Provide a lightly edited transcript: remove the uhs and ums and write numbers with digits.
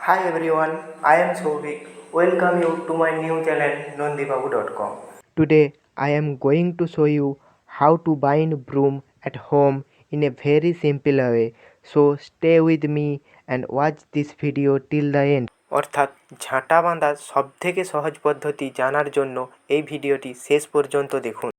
Hi everyone, I am Souvik. Welcome you to my new channel nondibabu.com. Today I am going to show you how to bind broom at home in a very simple way. So stay with me and watch this video till the end. অর্থাৎ ঝাঁটা বাঁধার সবথেকে সহজ পদ্ধতি জানার জন্য এই ভিডিওটি শেষ পর্যন্ত দেখুন।